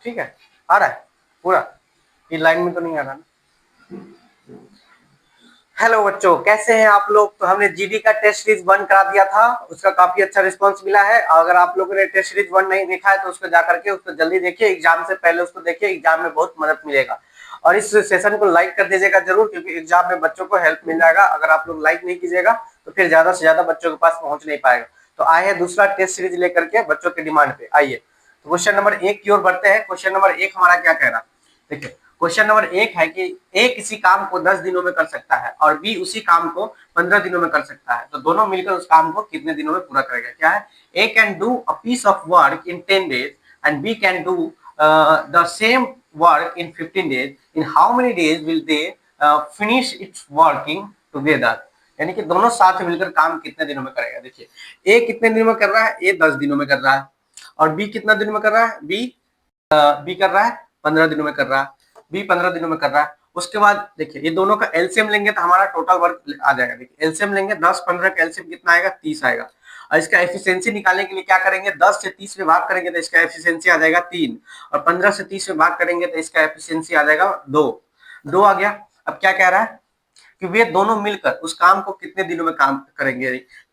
ठीक है, आ रहा है पूरा, ये लाइन में तो नहीं आ रहा ना। हेलो बच्चों, कैसे हैं आप लोग। तो हमने जीडी का टेस्ट सीरीज 1 करा दिया था, उसका काफी अच्छा रिस्पांस मिला है। अगर आप लोगों ने टेस्ट सीरीज 1 नहीं देखा है तो उसको जाकर के उसको जल्दी देखिए, एग्जाम से पहले उसको देखिए, एग्जाम में बहुत मदद मिलेगा। और इस सेशन को लाइक कर दीजिएगा जरूर, क्योंकि एग्जाम में बच्चों को हेल्प मिल जाएगा। अगर आप लोग लाइक नहीं कीजिएगा तो फिर ज्यादा से ज्यादा बच्चों के पास पहुंच नहीं पाएगा। तो आए हैं दूसरा टेस्ट सीरीज लेकर के बच्चों के डिमांड पे। आइए तो क्वेश्चन नंबर 1 की ओर बढ़ते हैं। क्वेश्चन नंबर 1 हमारा क्या कह रहा है, देखिए क्वेश्चन नंबर 1 है कि ए किसी काम को 10 दिनों में कर सकता है और बी उसी काम को 15 दिनों में कर सकता है, तो दोनों मिलकर उस काम को कितने दिनों में पूरा करेगा। क्या है, A can do a piece of work in 10 days and B can do the same work in 15 days. In how many days will they finish its working together. यानी कि दोनों साथ मिलकर काम कितने दिनों में करेगा। देखिए ए कितने दिनों में कर रहा है, ए 10 दिनों में कर रहा है। और बी कितना दिनों में कर रहा है, बी कर रहा है 15 दिनों में कर रहा है। बी 15 दिनों में कर रहा है। उसके बाद देखिए ये दोनों का एलसीएम लेंगे तो हमारा टोटल वर्क आ जाएगा। देखिए एलसीएम लेंगे, 10-15 का एलसीएम कितना आएगा, 30 आएगा। और इसका एफिशिएंसी निकालने के लिए क्या करेंगे, 10 से 30 में भाग करेंगे तो इसका एफिशिएंसी आ जाएगा 3। और 15 से 30 में भाग करेंगे तो इसका एफिशिएंसी आ जाएगा 2 आ गया। अब क्या कह रहा है कि वे दोनों मिलकर उस काम को कितने दिनों में काम करेंगे।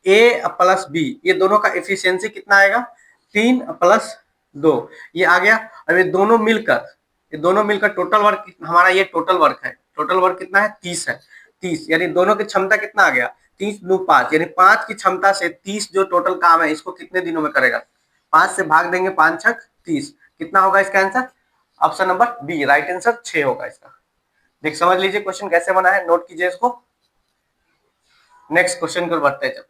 ए प्लस बी, ये दोनों का एफिशिएंसी कितना आएगा, 3+2 ये आ गया। अब ये दोनों मिलकर टोटल वर्क हमारा, ये टोटल वर्क है, टोटल वर्क कितना है, 30 है। 30 यानी दोनों की क्षमता कितना आ गया, 30×5 यानी 5 की क्षमता से 30 जो टोटल काम है इसको कितने दिनों में करेगा। 5 से भाग देंगे, 5×6=30, कितना होगा इसका answer, option number B right answer 6 होगा इसका। देख समझ लीजिए क्वेश्चन कैसे बना है, नोट कीजिए इसको। नेक्स्ट क्वेश्चन को बढ़ते हैं। जब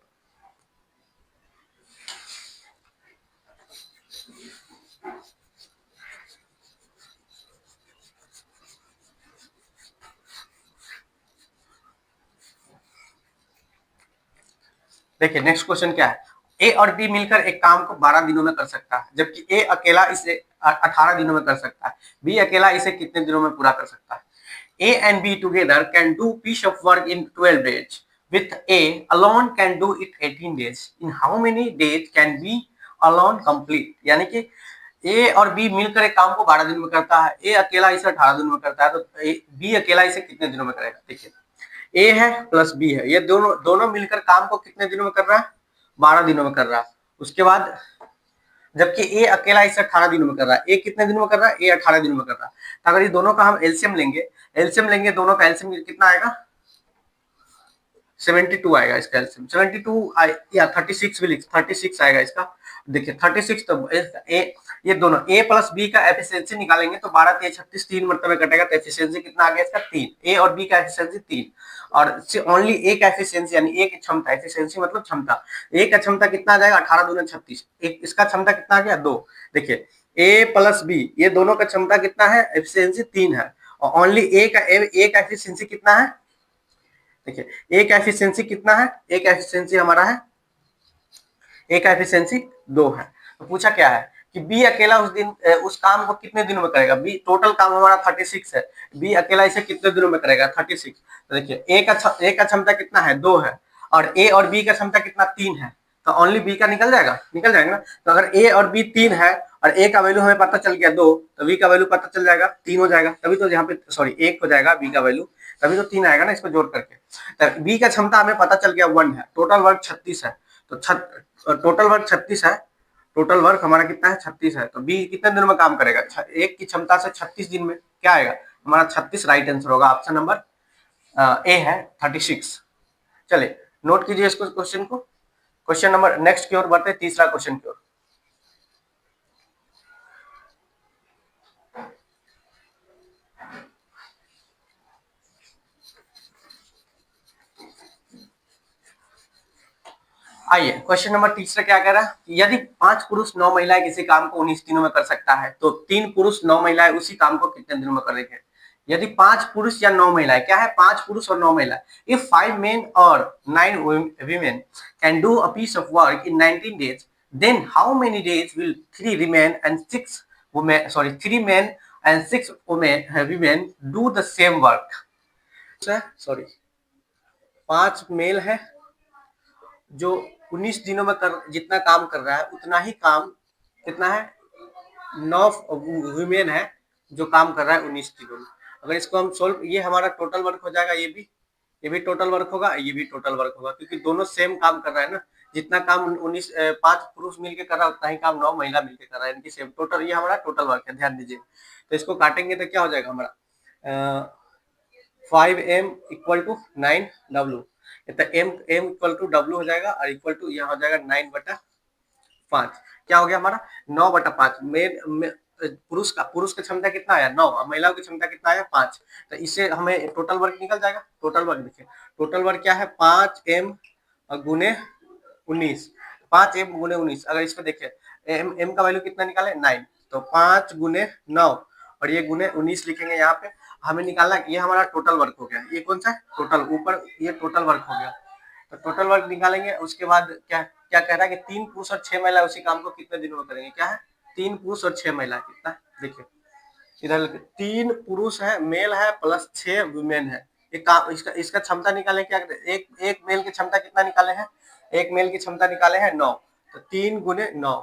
देखिए नेक्स्ट क्वेश्चन क्या है, ए और बी मिलकर एक काम को 12 दिनों में कर सकता है, जबकि ए अकेला इसे 18 दिनों में कर सकता है। बी अकेला इसे कितने दिनों में पूरा कर सकता है। A and B together can do piece of work in 12 days, with A alone can do it 18 days. In how many days can B alone complete? यानी कि A और B मिलकर एक काम को 12 दिन में करता है, A अकेला इसे 18 दिन में करता है, तो B अकेला इसे कितने दिनों में करेगा। देखिए ए है प्लस बी है, ये दोनों दोनों मिलकर काम को कितने दिनों में कर रहा है, 12 दिनों में कर रहा है। उसके बाद जबकि ए अकेला इसे 18 दिनों में कर रहा है, ए कितने दिनों में कर रहा है, ए 18 दिनों में कर रहा है। तो अगर ये दोनों का हम एलसीएम लेंगे दोनों का एलसीएम कितना आएगा, 72 आएगा इसका एलसीएम, 72 या 36 भी लिख, 36 आएगा इसका। देखिए 36 तो ये दोनों ए प्लस बी का एफिशिएंसी निकालेंगे तो 12×3=36, 3 मरतबे कटेगा तो एफिशिएंसी कितना आ गया इसका 3। ए और बी का एफिशिएंसी 3 और ओनली ए का एफिशिएंसी यानी ए की क्षमता, एफिशिएंसी मतलब क्षमता, ए का क्षमता कितना आ जाएगा 18×36, इसका क्षमता कितना आ गया 2। देखिए ए प्लस बी ये दोनों का क्षमता कितना है, एफिशिएंसी 3 है और ओनली ए का एफिशिएंसी कितना है। देखिए ए का एफिशिएंसी कितना है, ए का एफिशिएंसी हमारा है, ए का एफिशिएंसी 2 है। तो पूछा क्या है कि बी अकेला उस काम को कितने दिनों में करेगा। बी टोटल काम हमारा 36 है, बी अकेला इसे कितने दिनों में करेगा 36। तो देखिए ए का क्षमता कितना है 2 है और ए और बी का क्षमता कितना 3 है, तो ओनली बी का निकल जाएगा ना। तो अगर ए और बी 3 है और ए का वैल्यू हमें पता चल गया 2, तो बी का वैल्यू पता चल जाएगा 3 हो जाएगा, तभी तो यहाँ पे सॉरी 1 हो जाएगा बी का वैल्यू, तभी तो 3 आएगा ना इसको जोड़ करके। तो बी का क्षमता हमें पता चल गया 1 है, टोटल वर्क 36 है, तो टोटल वर्क 36 है, टोटल वर्क हमारा कितना है 36 है। तो बी कितने दिनों में काम करेगा, एक की क्षमता से 36 दिन में, क्या आएगा हमारा 36 राइट आंसर होगा, ऑप्शन नंबर ए है 36। चलिए नोट कीजिए इसको क्वेश्चन को। क्वेश्चन नंबर नेक्स्ट की ओर बढ़ते, तीसरा क्वेश्चन की ओर। आइए क्वेश्चन नंबर तीसरा क्या कह रहा है, यदि 5 पुरुष 9 महिलाएं किसी काम को 19 दिनों में कर सकता है तो 3 पुरुष 9 महिलाएं उसी काम को कितने दिनों में करेंगे। यदि 5 पुरुष या 9 महिलाएं, क्या है 5 पुरुष और 9 महिलाएं, if 5 men or 9 women can do a piece of work in 19 days, then how many days will 3 men and 6 women do the same work। Sorry 5 male है जो 19 दिनों में जितना काम कर रहा है उतना ही काम कितना है 9 वुमेन है जो काम कर रहा है 19 टीमों में। अगर इसको हम सोल्व, ये हमारा टोटल वर्क हो जाएगा, ये भी टोटल वर्क होगा, ये भी टोटल वर्क होगा, क्योंकि दोनों सेम काम कर रहा है ना। जितना काम 5 पुरुष मिलके कर रहा है उतना ही काम 9 महिला मिलके कर रहा है, इनकी सेम टोटल, ये हमारा टोटल वर्क है, ध्यान दीजिए। तो इसको काटेंगे तो क्या हो जाएगा हमारा 5m इक्वल टू 9w, तो m इक्वल टू w हो जाएगा और इक्वल टू यहाँ हो जाएगा 9/5। क्या हो गया हमारा 9/5। पुरुष का क्षमता कितना आया 9 और महिलाओं की क्षमता कितना आया 5। तो इससे हमें टोटल वर्क निकल जाएगा। टोटल वर्क देखिए, टोटल वर्क क्या है 5m गुने 19, 5m गुने 19। अगर इसको देखिए m का वैल्यू कितना निकाले 9, तो 5 गुने 9 और ये गुने 19 लिखेंगे यहाँ पे। हमें निकालना, ये हमारा टोटल वर्क हो गया। ये कौन सा है टोटल, ऊपर ये टोटल वर्क हो गया। तो टोटल वर्क निकालेंगे, उसके बाद क्या क्या कह रहा है कि 3 पुरुष और 6 महिला उसी काम को कितने दिनों में करेंगे। क्या है 3 पुरुष और 6 महिला, कितना देखिए इधर 3 पुरुष है मेल है प्लस 6 वुमेन है। ये काम इसका क्षमता निकाले, क्या एक मेल की क्षमता कितना निकाले हैं, एक मेल की क्षमता निकाले हैं 9, तो 3 गुने 9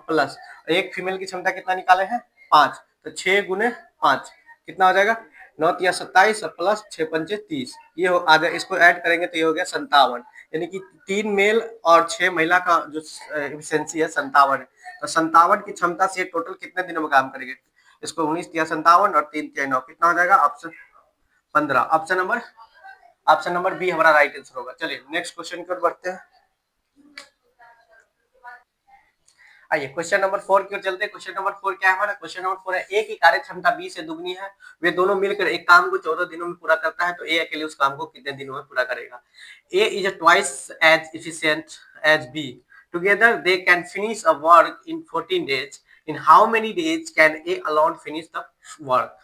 प्लस एक फीमेल की क्षमता कितना निकाले हैं 5, तो 6 गुने 5 कितना हो जाएगा 9 तिया 27 प्लस 6 पंचे 30। ये हो आ जाए, इसको ऐड करेंगे तो ये हो गया 57। यानी कि 3 मेल और 6 महिला का जो एफिशिएंसी है 57 है। तो 57 की क्षमता से टोटल कितने दिनों में काम करेंगे। इसको 19 तिया 57 और 3 तिया 9 कितना हो जाएगा ऑप्शन 15। ऑप्शन नंबर बी हमारा राइट आंसर होगा। चलिए नेक्स्ट क्वेश्चन की ओर बढ़ते हैं। आइए क्वेश्चन नंबर 4 की ओर चलते हैं। क्वेश्चन नंबर 4 क्या है हमारा, क्वेश्चन नंबर 4 है ए की कार्य क्षमता बी से दुगनी है, वे दोनों मिलकर एक काम को 14 दिनों में पूरा करता है, तो ए अकेले उस काम को कितने दिनों में पूरा करेगा। A is twice as efficient as B, together they can finish a work in 14 days, in how many days can A alone finish the work.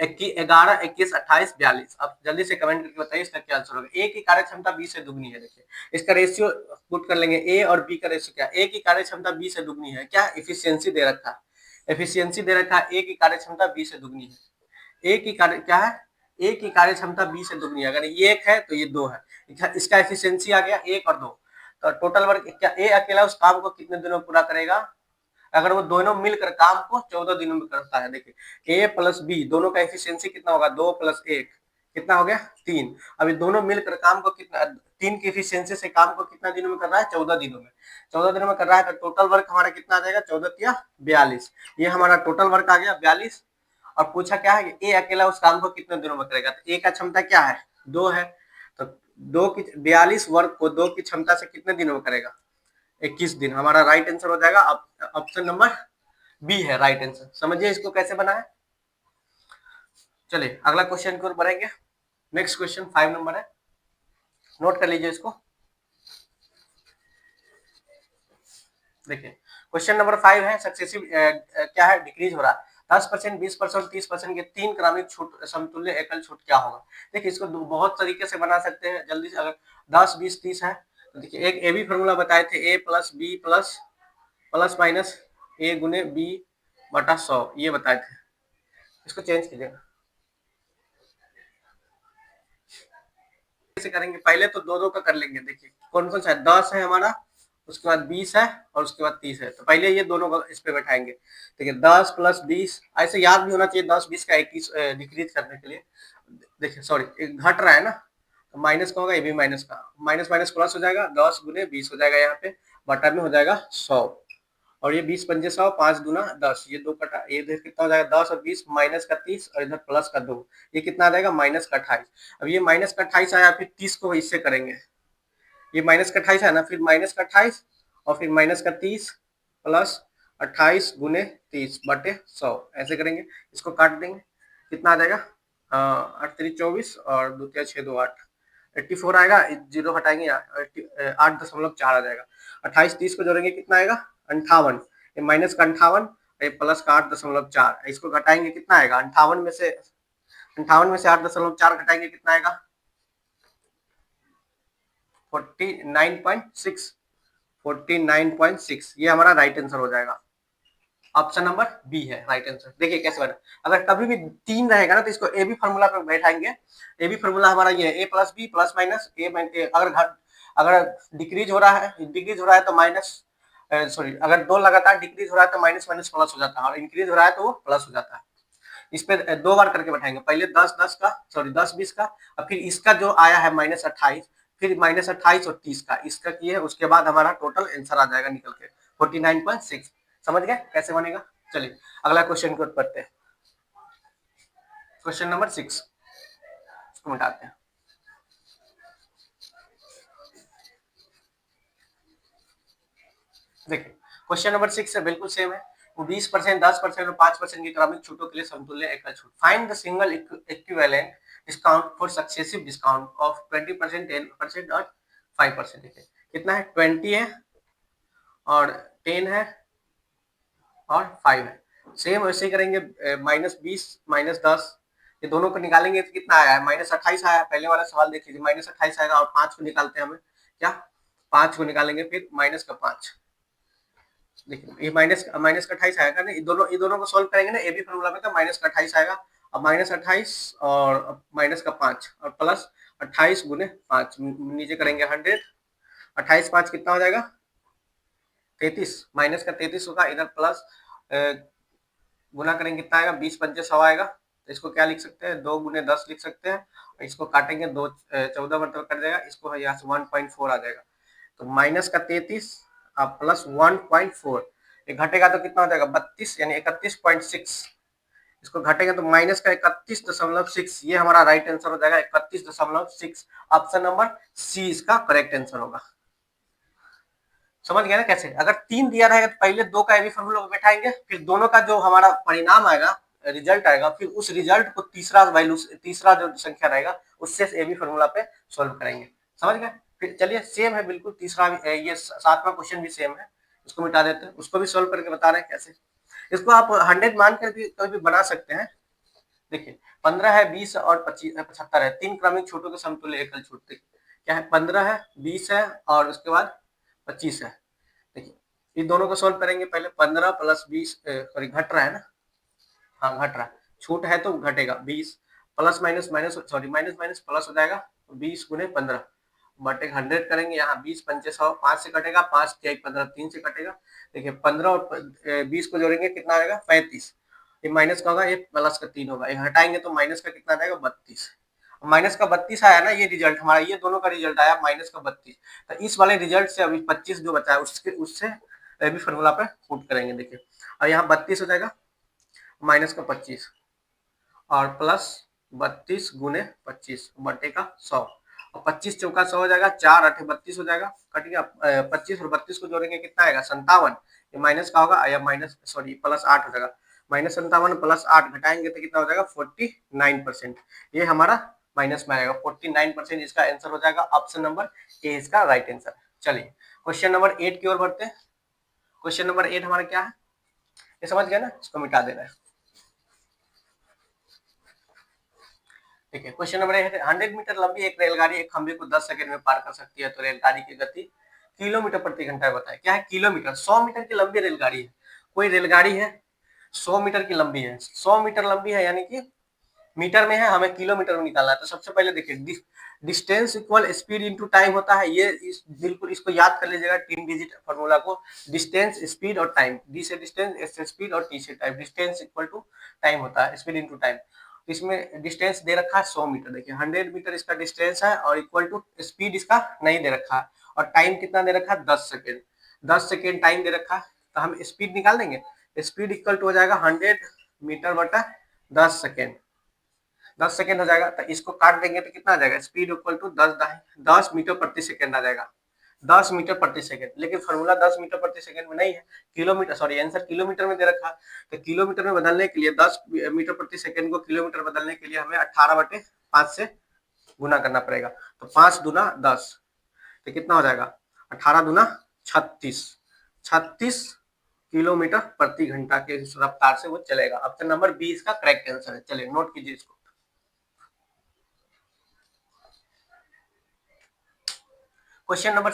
11, 21, 28, 42। अब जल्दी से कमेंट करके बताइए इसका क्या आंसर होगा। ए की कार्य क्षमता बी से दुगनी है, देखिए इसका रेशियो पुट कर लेंगे, ए और बी का रेशियो क्या, ए की कार्य क्षमता बी से दुगनी है, क्या एफिशिएंसी दे रखा है, एफिशिएंसी दे रखा है, ए की कार्य क्षमता बी से दुगनी है। ए की कार्य क्या है, ए की कार्य क्षमता बी से दुगनी है, अगर ये 1 है तो ये 2 है, इसका एफिशिएंसी आ गया 1 और 2। तो टोटल वर्क क्या ए अकेला उस काम को कितने दिनों में पूरा करेगा, अगर वो दोनों मिलकर काम को 14 दिनों में करता है। देखिए ए प्लस बी दोनों का एफिशिएंसी कितना होगा 2 + 1 कितना हो गया 3। अभी दोनों मिलकर काम को कितना 3 की एफिशिएंसी से काम को कितना दिनों में कर रहा है 14 दिनों में, 14 दिनों में कर रहा है। तो टोटल वर्क हमारा कितना आ जाएगा 14 तिया 42। ये हमारा टोटल वर्क आ गया 42। और पूछा क्या है ए अकेला उस काम को कितने दिनों में करेगा, तो ए का क्षमता क्या है 2 है, तो 2 की 42 वर्क को 2 की क्षमता से कितने दिनों में करेगा 21 दिन। हमारा राइट आंसर हो जाएगा ऑप्शन नंबर बी है राइट आंसर। समझिए इसको कैसे बना है। चलिए अगला क्वेश्चन की ओर बढ़ेंगे। नेक्स्ट क्वेश्चन 5 नंबर है, नोट कर लीजिए इसको। देखिए क्वेश्चन नंबर 5 है सक्सेसिव क्या है डिक्रीज हो रहा है 10%, 20%, 30% के 3 क्रमिक छूट समतुल्य एकल छूट क्या होगा। देखिए इसको बहुत तरीके से बना सकते हैं जल्दी से। अगर 10, 20, 30 है तो देखिए एक ए बी फॉर्मूला बताए थे, A plus B plus plus minus A गुने बी बटा 100, ये बताए थे। इसको चेंज कीजिएगा, कैसे करेंगे पहले तो 2 2 का कर लेंगे। देखिए कौन कौन सा है 10 है हमारा, उसके बाद 20 है और उसके बाद 30 है, तो पहले ये दोनों को इस पे बैठाएंगे। देखिए 10 + 20 ऐसे याद भी होना चाहिए 10 20 का 21 डिक्रीज करने के लिए। देखिए सॉरी घट रहा है ना, तो माइनस का होगा, ये भी माइनस का, माइनस माइनस प्लस हो जाएगा, 10 गुने 20 हो जाएगा यहाँ पे, बटा में हो जाएगा 100 और ये 20 पंजे 100, 5 दूना 10, ये 2 कटा, ये कितना हो जाएगा 10 और 20 माइनस का 30 और इधर प्लस का 2, ये कितना आ जाएगा माइनस का 28। अब ये माइनस का 28 आया, फिर 30 को इससे करेंगे, ये माइनस का 28 है ना, फिर माइनस का 28 और फिर माइनस का 30 प्लस 28 गुने 30 बटे 100 ऐसे करेंगे। इसको काट देंगे, कितना आ जाएगा 8 3 24 और 2 3 6 2 8, 84 आएगा, जीरो हटाएंगे 8.4 आ जाएगा। 28 30 को जोड़ेंगे कितना आएगा 58, ये माइनस का 58 ये प्लस का 8.4, इसको घटाएंगे कितना आएगा 58 में से 8.4 घटाएंगे कितना आएगा 49.6, 49.6। ये हमारा राइट आंसर हो जाएगा, ऑप्शन नंबर बी है राइट आंसर। देखिए कैसे बना, अगर कभी भी 3 रहेगा ना तो इसको ए बी फॉर्मूला पे बैठाएंगे। ए बी फॉर्मूला हमारा ये है ए प्लस बी प्लस माइनस ए, अगर डिक्रीज हो रहा है तो माइनस सॉरी, अगर 2 लगातार डिक्रीज हो रहा है तो माइनस माइनस प्लस हो जाता है, और इंक्रीज हो रहा है तो वो प्लस हो जाता है। इस पे 2 बार करके बैठाएंगे, पहले 10 का, सॉरी 10 20 का, और फिर इसका जो आया है -28, फिर -28 और 30 का, इसका किए, उसके बाद हमारा टोटल आंसर आ जाएगा निकल के 49.6। समझ गए कैसे बनेगा? चलिए अगला क्वेश्चन को पढ़ते हैं। क्वेश्चन नंबर 6 इसको मिटाते हैं। देखिए क्वेश्चन नंबर 6 है, बिल्कुल सेम है। वो 20%, 10% और 5% की क्रमिक छूटों के लिए समतुल्य एकल छूट। Find the single equivalent discount for successive discount of 20%, 10% और 5%। देखिए कितना है, 20 है और 10 है और 5 है। सेम वैसे ही करेंगे, -20 -10, ये दोनों को निकालेंगे तो कितना आया है, -28 आया। पहले वाला सवाल देख लीजिए, -28 आएगा, और 5 को निकालते हैं हमें, क्या 5 को निकालेंगे, फिर माइनस का 5। देखिए ये माइनस का 28 आएगा ना, ये दोनों को सोल्व करेंगे ना, ए बी फॉर्मूला में, तो माइनस का 28 आएगा। अब -28 और माइनस का 5 और प्लस 28 गुने 5, नीचे करेंगे 100, 28 5 कितना हो जाएगा, 33, माइनस का 33 होगा, इधर प्लस गुना करेंगे कितना आएगा, 20 पंचे 100 आएगा। तो इसको क्या लिख सकते हैं, 2 गुने 10 लिख सकते हैं, इसको काटेंगे 2 14 मतलब कट जाएगा, इसको यहाँ से 1.4 आ जाएगा। तो माइनस का 33 अब प्लस 1.4, ये घटेगा तो कितना हो जाएगा, 32 यानी 31.6। इसको घटेगा तो माइनस का 31.6, ये हमारा राइट आंसर हो जाएगा 31.6। ऑप्शन नंबर सी इसका करेक्ट आंसर होगा। समझ गया ना कैसे? अगर 3 दिया रहेगा तो पहले 2 का एबी फॉर्मूला बैठाएंगे, फिर दोनों का जो हमारा परिणाम आएगा, रिजल्ट आएगा, फिर उस रिजल्ट को तीसरा वैल्यू, तीसरा जो संख्या रहेगा उससे एबी फॉर्मूला पे सॉल्व करेंगे। समझ गए? फिर चलिए सेम है बिल्कुल, तीसरा ये 7वां क्वेश्चन भी सेम है, उसको मिटा देते हैं, उसको भी सॉल्व करके बता रहे हैं कैसे। इसको आप 100 मान कर भी कभी बना सकते हैं। देखिए 15 है, 20 और 25 75 है, 3 क्रमिक छूटों के समतुल्य एकल छूट। क्या है, 15 है, 20 है और उसके बाद 25 है। देखिए इन दोनों को सोल्व करेंगे, पहले 15 प्लस 20, सॉरी घट रहा है ना, हाँ घट रहा है, छूट है तो घटेगा, 20 plus minus minus, sorry minus minus plus हो जाएगा, 20 गुने 15 बटे 100 करेंगे, यहाँ 20 पंचे 100, 5 से कटेगा, 5 के 15, 3 से कटेगा। देखिए 15 और 20 को जोड़ेंगे कितना आएगा, 35। ये माइनस का होगा, ये प्लस का 3 होगा, ये हटाएंगे तो माइनस का कितना आएगा, 32। माइनस का 32 आया ना, ये रिजल्ट हमारा, ये दोनों का रिजल्ट आया माइनस का 32। तो इस वाले रिजल्ट से अभी 25 जो बचा है उससे भी फॉर्मूला पे पुट करेंगे। देखिए और यहाँ 32 हो जाएगा, माइनस का 25 और प्लस 32 गुने 25 बटे का 100, और 25 चौका 100 हो जाएगा, 4 8 32 हो जाएगा, कट गया। 25 और 32 को जोड़ेंगे कितना आएगा, 57। ये माइनस का होगा या माइनस, सॉरी प्लस 8 हो जाएगा, -57 प्लस 8 घटाएंगे तो कितना हो जाएगा, 49%। ये हमारा माइनस में आएगा, 49% इसका आंसर हो जाएगा। ऑप्शन नंबर ए इसका राइट आंसर। चलिए क्वेश्चन नंबर 8 की ओर बढ़ते हैं। क्वेश्चन नंबर 8 हमारा क्या है, ये समझ गया ना, इसको मिटा देना है। ठीक है, क्वेश्चन नंबर 100 मीटर लंबी एक रेलगाड़ी एक खंभे को 10 सेकंड में पार कर सकती है, तो रेलगाड़ी की गति किलोमीटर प्रति घंटा बताए। क्या है, किलोमीटर, 100 मीटर की लंबी रेलगाड़ी है, कोई रेलगाड़ी है 100 मीटर की लंबी है, 100 मीटर लंबी है, यानी कि मीटर में है, हमें किलोमीटर में निकालना है। तो सबसे पहले देखिए, distance equal speed into time होता है, ये बिल्कुल इसको याद कर लीजिएगा, 3 डिजिट फॉर्मूला को, डिस्टेंस स्पीड और टाइम, डी से डिस्टेंस, एस से स्पीड और टी से time. Distance equal to time होता है, स्पीड इनटू टाइम। इसमें डिस्टेंस दे रखा है 100 मीटर, देखिए 100 मीटर इसका डिस्टेंस है, और इक्वल टू स्पीड इसका नहीं दे रखा है, और टाइम कितना दे रखा है, 10 सेकेंड, 10 सेकेंड टाइम दे रखा है। तो हम स्पीड निकाल देंगे, स्पीड इक्वल टू हो जाएगा 100 मीटर बटा 10 सेकेंड, 10 सेकेंड हो जाएगा। तो इसको काट देंगे तो कितना आ जाएगा, स्पीड इक्वल टू 10 मीटर प्रति सेकेंड आ जाएगा, 10 मीटर प्रति सेकेंड। लेकिन फॉर्मूला 10 मीटर प्रति सेकेंड में नहीं है, किलोमीटर, सॉरी आंसर किलोमीटर में दे रखा है। तो किलोमीटर में बदलने के लिए 10 मीटर प्रति सेकेंड को किलोमीटर बदलने के लिए हमें 18/5 से गुना करना पड़ेगा। तो 5 दूना 10, तो कितना हो जाएगा, 18 दूना 36, 36 किलोमीटर प्रति घंटा के रफ्तार से वो चलेगा। ऑप्शन नंबर बी इसका करेक्ट आंसर है। चलिए नोट कीजिए इसको। क्वेश्चन नंबर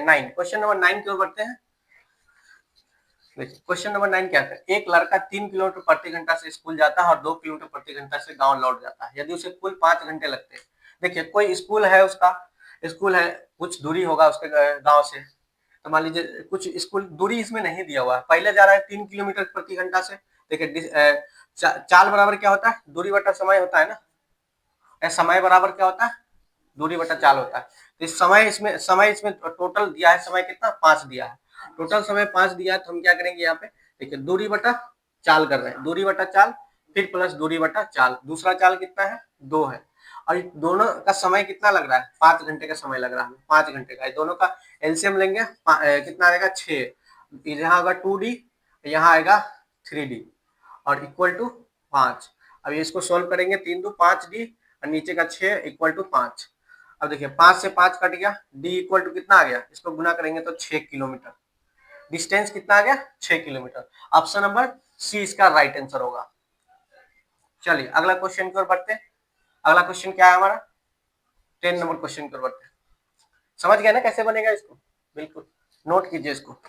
9, क्वेश्चन नंबर 9 की ओर बढ़ते हैं। देखिए क्वेश्चन नंबर 9 क्या है, एक लड़का 3 किलोमीटर प्रति घंटा से स्कूल जाता है और 2 किलोमीटर प्रति घंटा से गांव लौट जाता है, यदि उसे कुल 5 घंटे लगते हैं। देखिए कोई स्कूल है, उसका स्कूल है, कुछ दूरी होगा उसके गांव से, तो मान लीजिए कुछ स्कूल दूरी इसमें नहीं दिया हुआ है, पहले जा रहा है 3 किलोमीटर प्रति घंटा से। देखिए चाल बराबर क्या होता है, दूरी बटा समय होता है ना, समय बराबर क्या होता है, दूरी बटा चाल होता है। तो इस समय इसमें टोटल दिया है, समय कितना 5 दिया है, टोटल समय 5 दिया है। तो हम क्या करेंगे यहाँ पे, देखिए दूरी बटा चाल कर रहे हैं, दूरी बटा चाल फिर प्लस दूरी बटा चाल, दूसरा चाल कितना है 2 है, और दोनों का समय कितना लग रहा है 5 घंटे का समय लग रहा है, 5 घंटे का। दोनों का एलसीएम लेंगे कितना आएगा 6, यहाँ आएगा 2D, यहाँ आएगा 3D और इक्वल टू 5। अब इसको सोल्व करेंगे 3 2 5D और नीचे का 6 इक्वल टू 5। अब देखिए 5 से 5 कट गया, डी इक्वल टू कितना आ गया, इसको गुना करेंगे तो 6 किलोमीटर। डिस्टेंस कितना आ गया 6 किलोमीटर। ऑप्शन नंबर सी इसका राइट आंसर होगा। चलिए अगला क्वेश्चन की ओर बढ़ते हैं। अगला क्वेश्चन क्या है हमारा, 10 नंबर क्वेश्चन की ओर बढ़ते हैं। समझ गए ना कैसे बनेगा इसको, बिल्कुल नोट कीजिए इसको।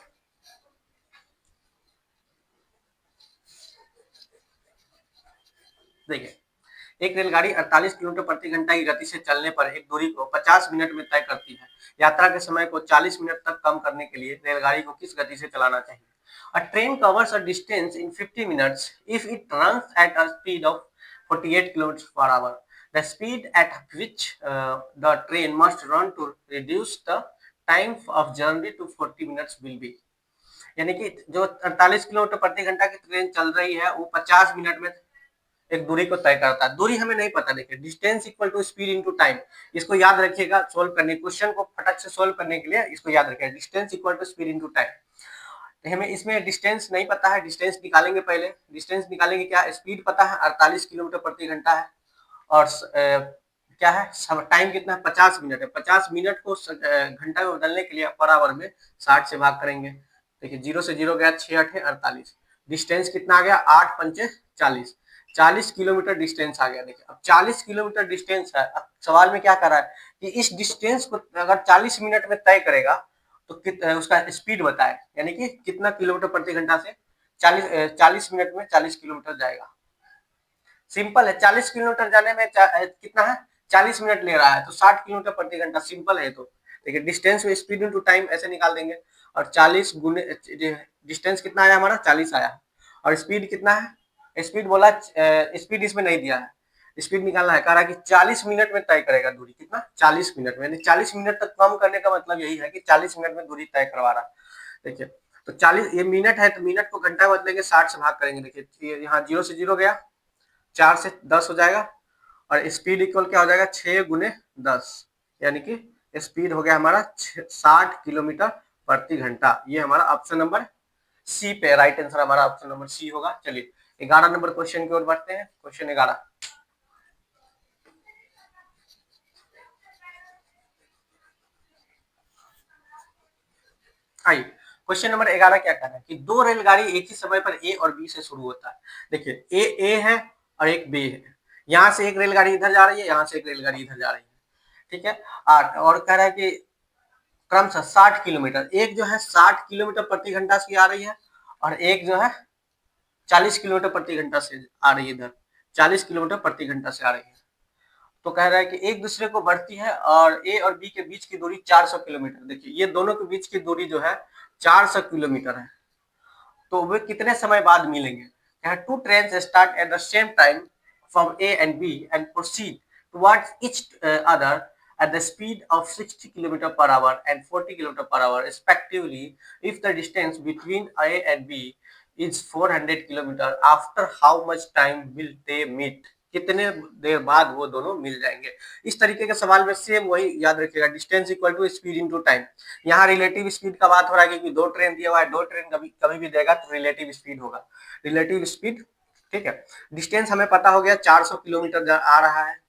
देखिए एक रेलगाड़ी 48 किलोमीटर प्रति घंटा की गति से चलने पर एक दूरी को 50 मिनट में तय करती है। यात्रा के समय को 40 मिनट तक कम करने के लिए रेलगाड़ी को किस गति से चलाना चाहिए। A train covers a distance in 50 minutes if it runs at a speed of 48 kilometers per hour. The speed at which the train must run to reduce the time of journey to 40 minutes will be। यानी कि जो 48 kilometre प्रति घंटा की train चल रही है वो 50 मिनट में एक दूरी को तय करता है। दूरी हमें नहीं पता, देखिए distance equal to speed into time, इसको याद रखिएगा सोल्व करने, क्वेश्चन को फटक से सोल्व करने के लिए इसको याद रखिएगा, distance equal to speed into time. तो हमें इसमें डिस्टेंस नहीं पता है, डिस्टेंस निकालेंगे पहले, डिस्टेंस निकालेंगे, क्या स्पीड पता है 48 किलोमीटर प्रति घंटा है, और क्या है टाइम कितना है 50 मिनट है। 50 मिनट को घंटा में बदलने के लिए पर आवर में 60 से भाग करेंगे। देखिए 0 से 0 गया 6 8 48, डिस्टेंस कितना आ गया 8 पंचे 40, 40 किलोमीटर डिस्टेंस आ गया। देखिए अब 40 किलोमीटर डिस्टेंस है, अब सवाल में क्या कर रहा है कि इस डिस्टेंस को अगर 40 मिनट में तय करेगा तो उसका स्पीड बताए, यानी कि कितना किलोमीटर प्रति घंटा से 40 मिनट में 40 किलोमीटर जाएगा। सिंपल है, 40 किलोमीटर जाने में कितना है 40 मिनट ले रहा है, तो 60 किलोमीटर प्रति घंटा, सिंपल है। तो देखिए डिस्टेंस में स्पीड इनटू टाइम ऐसे निकाल देंगे, और 40 गुने डिस्टेंस कितना आया हमारा 40 आया, और स्पीड कितना है, स्पीड बोला स्पीड इसमें नहीं दिया है, स्पीड निकालना है, कह रहा है कि 40 मिनट में तय करेगा दूरी, कितना 40 मिनट में, यानी 40 मिनट तक कम करने का मतलब यही है कि 40 मिनट में दूरी तय करवा रहा। देखिए तो 40 ये मिनट है, तो मिनट को घंटा बदलेंगे 60 से भाग करेंगे। देखिए यहाँ 0 से 0 गया, 4 से 10 हो जाएगा, और स्पीड इक्वल क्या हो जाएगा 6 गुने 10, यानी कि स्पीड हो गया हमारा 60 किलोमीटर प्रति घंटा। ये हमारा ऑप्शन नंबर सी पे राइट आंसर हमारा ऑप्शन नंबर सी होगा। चलिए 11 नंबर क्वेश्चन की ओर बढ़ते हैं। क्वेश्चन 11, आइए क्वेश्चन नंबर 11 क्या कह रहा है कि दो रेलगाड़ी एक ही समय पर ए और बी से शुरू होता है। देखिए ए है और एक बी है, यहाँ से एक रेलगाड़ी इधर जा रही है, यहाँ से एक रेलगाड़ी इधर जा रही है, ठीक है। और कह रहा है कि क्रमशः 60 किलोमीटर, एक जो है 60 किलोमीटर प्रति घंटा से आ रही है, और एक जो है 40 किलोमीटर प्रति घंटा से आ रही है, इधर 40 किलोमीटर प्रति घंटा से आ रही है। तो कह रहा है कि एक दूसरे को बढ़ती है, और ए और बी के बीच की दूरी 400 किलोमीटर। देखिए ये दोनों के बीच की दूरी जो है 400 किलोमीटर है, तो वे कितने समय बाद मिलेंगे। Two train start at the same time from A and B and proceed towards each other at the speed of 60 km per hour and 40 km per hour respectively if the distance between A and B is 400 km, after how much time will they meet। कितने देर बाद वो दोनों मिल जाएंगे। इस तरीके के सवाल में सेम वही याद रखिएगा, distance equal to speed into time. यहाँ रिलेटिव स्पीड का बात हो रहा है क्योंकि दो ट्रेन दिया हुआ है, दो ट्रेन कभी कभी भी देगा तो रिलेटिव स्पीड होगा, रिलेटिव स्पीड, ठीक है। डिस्टेंस हमें पता हो गया 400 किलोमीटर आ रहा है,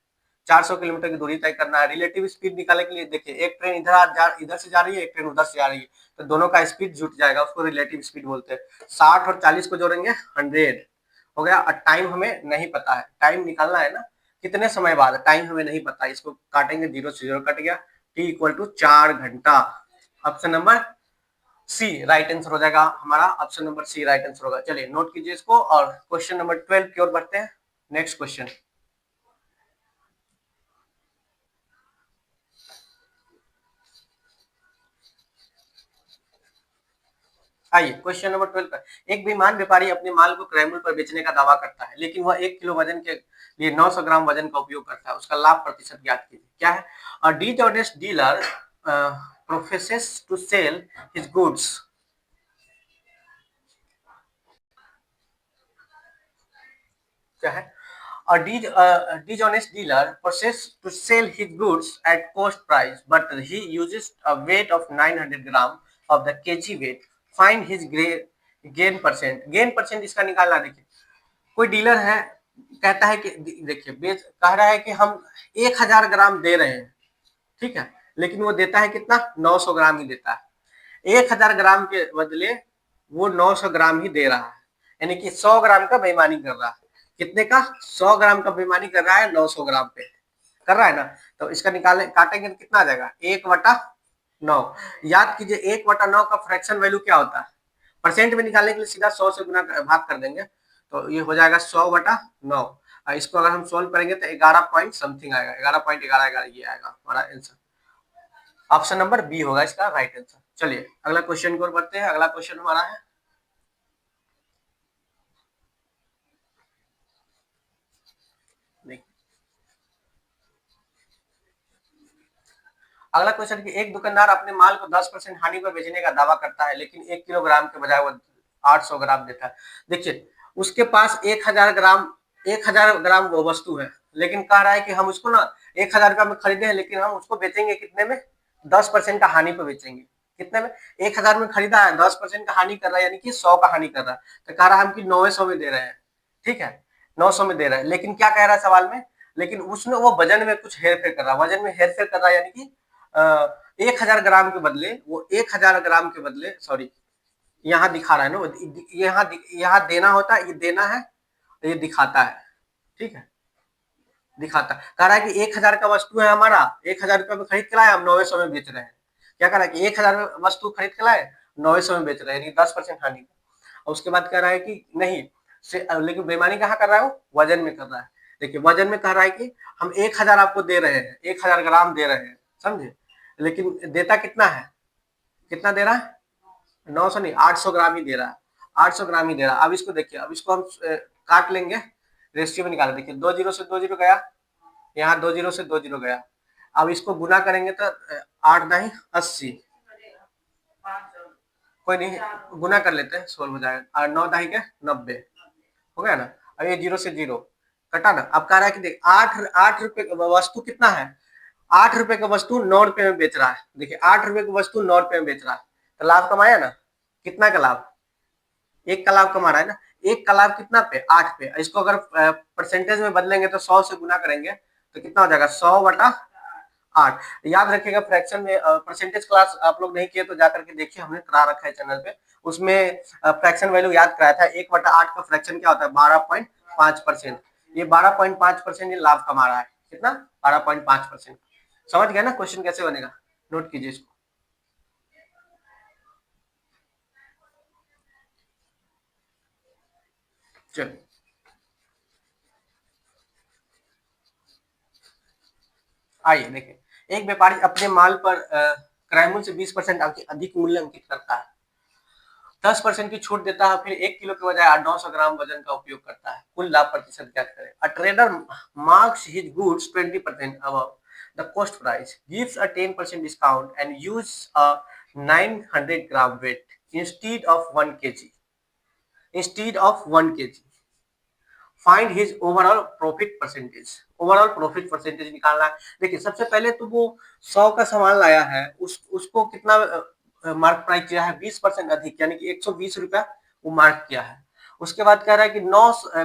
400 किलोमीटर की दूरी तय करना है। रिलेटिव स्पीड निकालने के लिए देखिए एक ट्रेन इधर से जा रही है, एक ट्रेन उधर से आ रही है, तो दोनों का स्पीड जुट जाएगा, उसको रिलेटिव स्पीड बोलते हैं। 60 और 40 को जोड़ेंगे 100 हो गया। और टाइम हमें नहीं पता है, टाइम निकालना है ना कितने समय बाद, टाइम हमें नहीं पता, इसको काटेंगे 0 से 0 कट गया, टी इक्वल टू 4 घंटा। Option number C right answer हो जाएगा हमारा, option number C right answer होगा। चलिए नोट कीजिए इसको, और क्वेश्चन नंबर 12 की ओर बढ़ते हैं। नेक्स्ट क्वेश्चन, आइए क्वेश्चन नंबर 12 का। एक बेईमान व्यापारी अपने माल को क्रय मूल्य पर बेचने का दावा करता है, लेकिन वह 1 किलो वजन के लिए 900 ग्राम वजन का उपयोग करता है। उसका लाभ प्रतिशत ज्ञात कीजिए। क्या है? A dishonest dealer professes to sell his goods. क्या है? A dishonest dealer process to sell his goods at cost price, but he uses a weight of 900 gram of the kg weight. Find his gain percent. Gain percent इसका निकालना। देखिए कोई dealer है, कहता है कि देखिए बेच कह रहा है कि हम 1000 ग्राम दे रहे हैं, ठीक है, लेकिन वो देता है कितना? 900 ग्राम ही देता है। 1000 ग्राम के बदले वो 900 ग्राम ही दे रहा है, यानी कि 100 ग्राम का बेईमानी कर रहा है। कितने का? 100 ग्राम का बेईमानी कर रहा है 900 ग्राम पे, कर रहा है ना। तो इसका निकाले काटेंगे तो कितना आ जाएगा? 1/9। याद कीजिए 1/9 का फ्रैक्शन वैल्यू क्या होता है? परसेंट में निकालने के लिए सीधा 100 से गुना भाग कर देंगे, तो ये हो जाएगा 100/9। इसको अगर हम सोल्व करेंगे तो 11 पॉइंट समथिंग आएगा, 11.11 ये आएगा हमारा आंसर। ऑप्शन नंबर बी होगा इसका राइट आंसर। चलिए अगला क्वेश्चन की ओर बढ़ते हैं। अगला क्वेश्चन हमारा है, अगला क्वेश्चन कि एक दुकानदार अपने माल को 10% हानि पर बेचने का दावा करता है, लेकिन 1 किलोग्राम के बजाय वो 800 ग्राम देता है। देखिए उसके पास 1000 ग्राम वो वस्तु है, लेकिन कह रहा है कि हम उसको ना 1000 रुपया में खरीदे हैं, लेकिन हम उसको बेचेंगे कितने में? 10% का हानि पर बेचेंगे। कितने में? 1000 में खरीदा है, 10% का हानि कर रहा है, यानी कि 100 का हानि कर रहा है। तो कह रहा है हम कि 900 में दे रहे हैं, ठीक है, 900 में दे रहे हैं। लेकिन क्या कह रहा है सवाल में? लेकिन उसने वो वजन में कुछ हेर फेर कर रहा है, वजन में हेर फेर कर रहा है, यानी कि 1000 ग्राम के बदले वो 1000 ग्राम के बदले, सॉरी यहाँ दिखा रहा है ना, यहाँ देना होता है, ये देना है, ये दिखाता है, ठीक है, दिखाता कह रहा है कि 1000 का वस्तु है हमारा, 1000 रुपये में खरीद के लाए, हम 900 में बेच रहे हैं। क्या कह रहा है कि 1000 में वस्तु खरीद के लाए, 900 में बेच रहे हैं, 10% हानि। और उसके बाद कह रहा है कि नहीं लेकिन बेईमानी कहाँ कर रहा है? वो वजन में कर रहा है। देखिए वजन में कह रहा है कि हम 1000 आपको दे रहे हैं, 1000 ग्राम दे रहे हैं, समझे, लेकिन देता कितना है? कितना दे रहा है? 900 नहीं, 800 ग्राम ही दे रहा है, 800 ग्राम ही दे रहा है। अब इसको देखिए, अब इसको हम काट लेंगे, रेशियो में निकाल। देखिए 2 जीरो से 2 जीरो गया, यहाँ 2 जीरो से 2 जीरो गया। अब इसको गुना करेंगे तो 8 नहीं 80, कोई नहीं गुना कर लेते हैं, सोल्व हो जाएगा। और 9 दाही के 90 हो गया ना। अब ये 0 से 0 कटा ना। अब कह रहा है कि देख 8 रुपए वस्तु कितना है? 8 रुपए का वस्तु 9 रुपए में बेच रहा है। देखिए 8 रुपए की वस्तु 9 रुपए में बेच रहा है, तो लाभ कमाया ना। कितना का लाभ? 1 का लाभ कमा रहा है ना। 1 का लाभ कितना पे? 8 पे। इसको अगर परसेंटेज में बदलेंगे तो 100 से गुना करेंगे तो कितना हो जाएगा? 100/8। याद रखिएगा फ्रैक्शन में परसेंटेज क्लास आप लोग नहीं किए तो जाकर के देखिए, हमने करा रखा है चैनल पे, उसमें फ्रैक्शन वैल्यू याद कराया था। 1/8 का फ्रैक्शन क्या होता है? 12.5%। ये 12.5% ये लाभ कमा रहा है। कितना? 12.5%। समझ गए ना क्वेश्चन कैसे बनेगा? नोट कीजिए इसको। चलिए आइए देखिए, एक व्यापारी अपने माल पर क्रय मूल्य से 20% अधिक मूल्य अंकित करता है, 10% की छूट देता है, फिर 1 किलो के बजाय 900 ग्राम वजन का उपयोग करता है। कुल लाभ प्रतिशत ज्ञात करें। A trader marks his goods 20% above the cost price, gives a 10% discount and use a 900 gram weight instead of 1 kg. Find his overall profit percentage. Overall profit percentage निकालना है। देखिए सबसे पहले तो वो 100 का सामान लाया है, उसको कितना मार्क प्राइस किया है? 20% अधिक, यानी कि 120 रुपया वो मार्क किया है। उसके बाद कह रहा है कि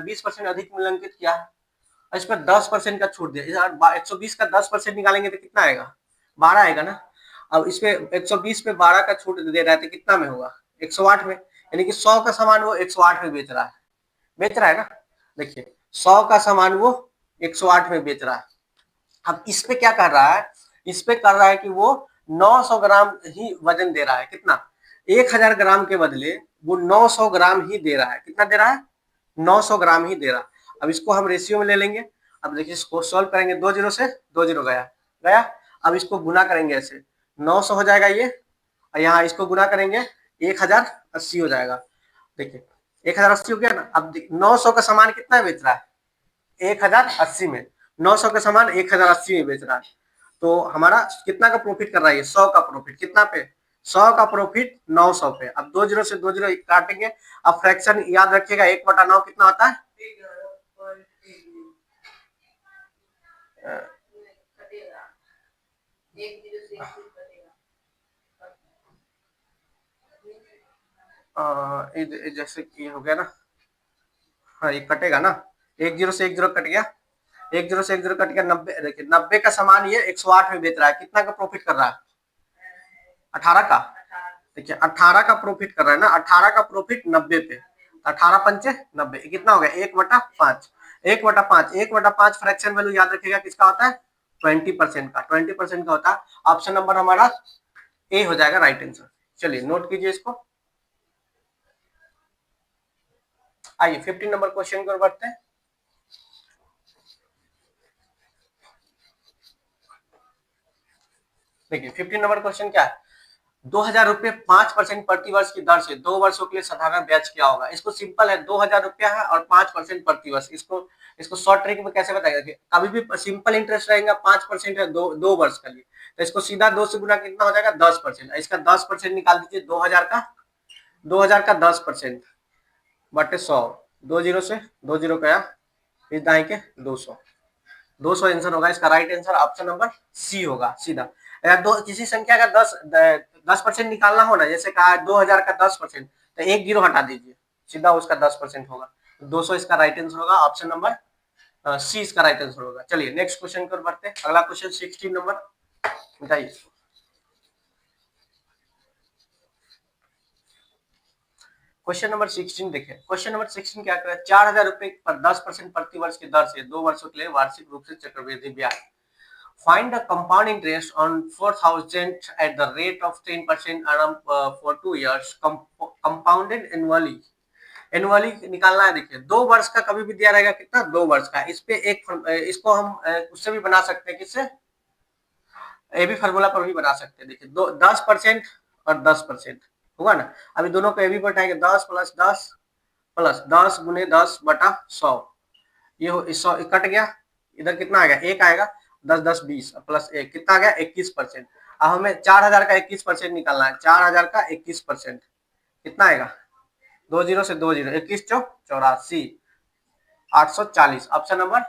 20% अधिक मूल्यांकित किया है, इस पर 10% का छूट दिया। 120 का 10% निकालेंगे तो कितना आएगा? 12 आएगा ना। अब इस पे 120 पे 12 का छूट दे रहा है तो कितना में होगा? 108 में, यानी कि 100 का सामान वो 108 में बेच रहा है ना। देखिए 100 का सामान वो 108 में बेच रहा है। अब इस पे क्या कर रहा है? इस पे कर रहा है कि वो 900 ग्राम ही वजन दे रहा है। कितना? 1000 ग्राम के बदले वो 900 ग्राम ही दे रहा है। कितना दे रहा है? 900 ग्राम ही दे रहा है। अब इसको हम रेशियो में ले लेंगे। अब देखिए इसको सॉल्व करेंगे, 2 जीरो से 2 जीरो गया। अब इसको गुना करेंगे, ऐसे 900 हो जाएगा ये, और यहाँ इसको गुना करेंगे 1080 हो जाएगा। देखिए 1080 हो गया ना। अब 900 का सामान कितना बेच रहा है? 1080 में। 900 का सामान 1080 में बेच रहा है, तो हमारा कितना का प्रॉफिट कर रहा है? 100 का प्रॉफिट। कितना पे? 100 का प्रॉफिट 900 पे। अब 2 जीरो से 2 जीरो काटेंगे। अब फ्रैक्शन याद रखिएगा, 1/9 कितना होता है? जैसे कि हो गया ना, हाँ ये कटेगा ना, 1 जीरो से 1 जीरो कट गया, 1 जीरो से 1 जीरो कट गया। 90, देखिए 90 का सामान ये 108 में बेच रहा है, कितना का प्रॉफिट कर रहा है? 18 का। देखिए 18 का प्रॉफिट कर रहा है ना, 18 का प्रॉफिट 90 पे, 18 पंचे 90, कितना हो गया? 1/5। 1/5, 1/5 फ्रैक्शन वैल्यू याद रखिएगा किसका होता है? 20% का, 20% का होता है। ऑप्शन नंबर हमारा ए हो जाएगा राइट आंसर। चलिए नोट कीजिए इसको। आइए 15 नंबर क्वेश्चन की ओर बढ़ते हैं। देखिए 15 नंबर क्वेश्चन क्या है? 2000 रुपये 5% प्रति वर्ष की दर से 2 वर्षों के लिए साधारण ब्याज क्या होगा? इसको सिंपल है, 2000 रुपया है और 5% प्रति वर्ष। इसको शॉर्ट ट्रिक में कैसे बताएगा कि कभी भी सिंपल इंटरेस्ट रहेगा 5% है, दो वर्ष के लिए, तो इसको सीधा 2 से गुना कितना हो जाएगा? 10%। इसका 10% निकाल दीजिए, 2000 का 10% बटे 100, 2 जीरो से 2 जीरो गया, फिर दाएं के 200, 200 आंसर होगा इसका। Right answer option number C होगा सीधा। अगर दो किसी संख्या का 10% निकालना हो ना, जैसे कहा 2000 का 10%, तो एक जीरो हटा दीजिए, सीधा उसका 10% होगा। 200 इसका राइट आंसर होगा, ऑप्शन नंबर सी इसका राइट आंसर होगा। चलिए नेक्स्ट क्वेश्चन की ओर बढ़ते हैं। अगला क्वेश्चन 16 नंबर बताइए। क्वेश्चन नंबर 16 देखिए, क्वेश्चन नंबर 16 क्या कर रहा है? 4000 रुपए पर 10% प्रति वर्ष की दर से 2 वर्षों के लिए वार्षिक रूप से चक्रवृद्धि ब्याज। Find the compound interest on 4,000 at the rate of 10% annum for 2 years, compounded annually. Annually निकालना है। देखिए 2 वर्ष का कभी भी दिया रहेगा, कितना? 2 वर्ष का। इस पे इसको हम उससे भी बना सकते हैं, किससे? ए बी फार्मूला पर भी बना सकते हैं। देखिए 10% और 10% होगा ना। अभी दोनों को ए बी पर उठाएंगे, 10 प्लस 10 प्लस 10 गुने 10 बटा 100, ये 100 कट गया, इधर कितना आएगा? 1 आएगा, 10 10 20 प्लस 1 कितना आ गया? 21%। अब हमें 4000 का 21% निकालना है। 4000 का 21% कितना आएगा? 2 जीरो से 2 जीरो, 21 चौक 84, 840। ऑप्शन नंबर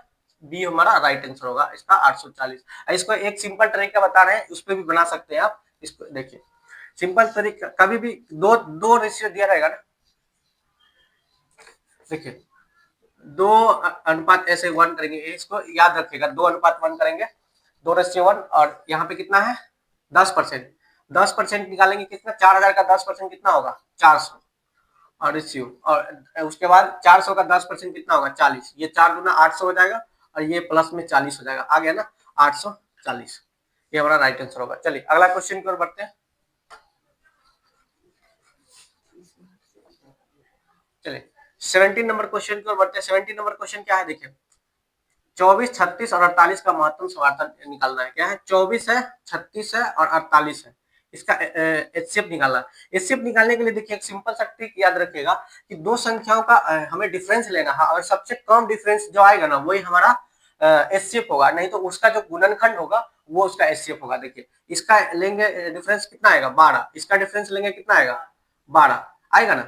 बी हमारा राइट आंसर होगा इसका, 840। इसको एक सिंपल तरीका बता रहे हैं, उस पर भी बना सकते हैं आप। इसको देखिए सिंपल तरीका, कभी भी दो रेशियो दिया रहेगा ना, देखिए 2:1 करेंगे, इसको याद रखिएगा, 2:1 करेंगे, 2:1। और यहाँ पे कितना है? 10%। 10% निकालेंगे कितना? 4000 का 10% कितना होगा? 400। और रेशियो, और उसके बाद 400 का 10% कितना होगा? 40। ये 4 गुना 800 हो जाएगा, और ये प्लस में 40 हो जाएगा, आ गया ना 840। ये हमारा राइट आंसर होगा। चलिए अगला क्वेश्चन की ओर बढ़ते हैं। चलिए 17 नंबर क्वेश्चन की ओर बढ़ते हैं। 17 नंबर क्वेश्चन क्या है? देखिए 24, 36 और 48 का महत्तम समर्थन निकालना है। क्या है? 24 है, 36 है और 48 है। इसका एचसीएफ निकालना है। एचसीएफ निकालने के लिए देखिए एक सिंपल सा ट्रिक याद रखिएगा कि दो संख्याओं का हमें डिफरेंस लेना है, और सबसे कम डिफरेंस जो आएगा ना वही हमारा एचसीएफ होगा, नहीं तो उसका जो गुणनखंड होगा वो उसका एचसीएफ होगा। देखिए इसका लेंगे डिफरेंस कितना आएगा? 12। इसका डिफरेंस लेंगे कितना आएगा? 12 आएगा ना।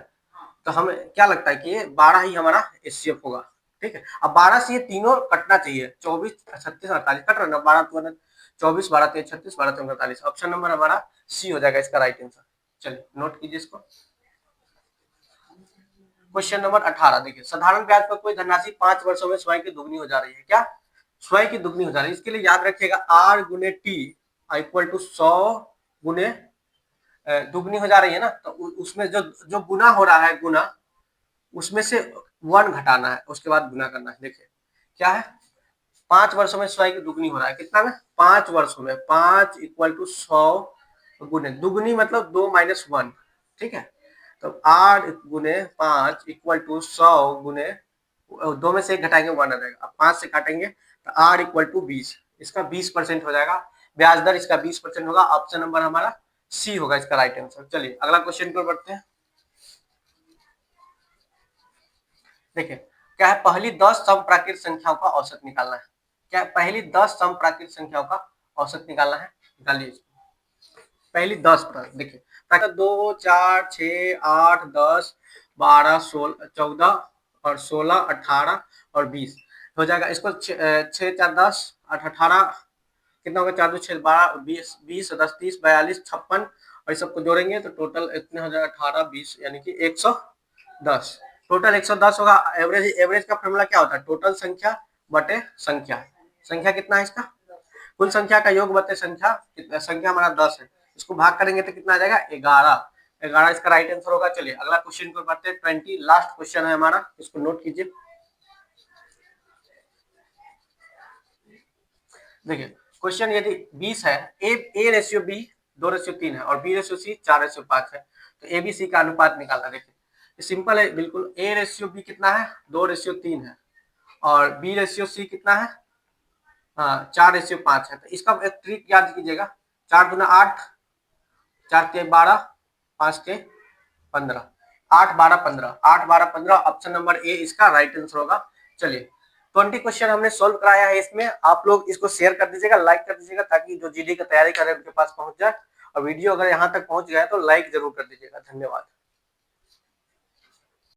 तो हमें क्या लगता है कि ये 12 ही हमारा एचसीएफ होगा। ठीक है, अब 12 से ये तीनों कटना चाहिए, 24, 36, 48 कट रहा है ना, 12 24, 12 3 36, 12 3 48। ऑप्शन नंबर हमारा सी हो जाएगा इसका राइट आंसर। चलिए नोट कीजिए इसको। क्वेश्चन नंबर 18 देखिए, साधारण ब्याज पर कोई धनराशि 5 वर्षों में स्वयं की दुगनी हो जा रही है। क्या? स्वयं की दुगनी हो जा रही है। इसके लिए याद रखिएगा आर गुने टी इक्वल टू 100 गुने दुगनी हो जा रही है ना, तो उसमें जो जो गुना हो रहा है, गुना उसमें से 1 घटाना है, उसके बाद गुना करना है। देखिए क्या है? 5 वर्षों में स्वयं की दुगनी हो रहा है, कितना में? 5 वर्षों में 5 इक्वल टू 100 गुने दुगनी मतलब 2 माइनस 1। ठीक है, तो 8 गुने 5 इक्वल टू 100 गुने 2 में से 1 घटाएंगे 1 आ जाएगा। अब 5 से काटेंगे तो 8 इक्वल टू 20, इसका 20% हो जाएगा। ब्याज दर इसका 20% होगा। ऑप्शन नंबर हमारा सी होगा इसका राइट आंसर। चलिए अगला क्वेश्चन पर बढ़ते हैं। देखिए क्या है, पहली 10 समप्राकृत संख्याओं का औसत निकालना है। क्या है, पहली 10 समप्राकृत संख्याओं का औसत निकालना है। निकालिए पहली 10 पर। देखिए 2 4 6 8 10 12 16 14 और 16 18 और 20 हो जाएगा। इसको 6 4 10 8 18 कितना होगा, 4 2 6 12 20 20 10 30 42 56 और इस सबको जोड़ेंगे तो टोटल इतने हो जाएगा 18 20 यानी कि 110। टोटल 110 होगा। एवरेज, एवरेज का फॉर्मूला क्या होता है, टोटल संख्या बटे संख्या। संख्या कितना है इसका, कुल संख्या का योग बटे संख्या, संख्या हमारा 10 है, इसको भाग करेंगे तो कितना आ जाएगा 11। 11 इसका राइट आंसर होगा। चलिए अगला क्वेश्चन को बढ़ते हैं। 20 लास्ट क्वेश्चन है हमारा, इसको नोट कीजिए। देखिए क्वेश्चन यदि 20 है, ए रेशियो बी 2:3 है और बी रेशियो सी 4:5 है, तो ए बी सी का अनुपात निकालना। देखिए सिंपल है बिल्कुल। ए रेशियो बी कितना है, 2:3 है और बी रेशियो सी कितना है, 4:5 है। तो इसका एक ट्रिक याद कीजिएगा, 4 दूना 8, 4 के 12, 5 के 15, 8 12 15, 8 12 15, ऑप्शन नंबर ए इसका राइट आंसर होगा। चलिए 20 क्वेश्चन हमने सोल्व कराया है। इसमें आप लोग इसको शेयर कर दीजिएगा, लाइक कर दीजिएगा, ताकि जो जीडी की तैयारी कर रहे हैं उनके पास पहुंच जाए। और वीडियो अगर यहाँ तक पहुंच गया है तो लाइक जरूर कर दीजिएगा। धन्यवाद।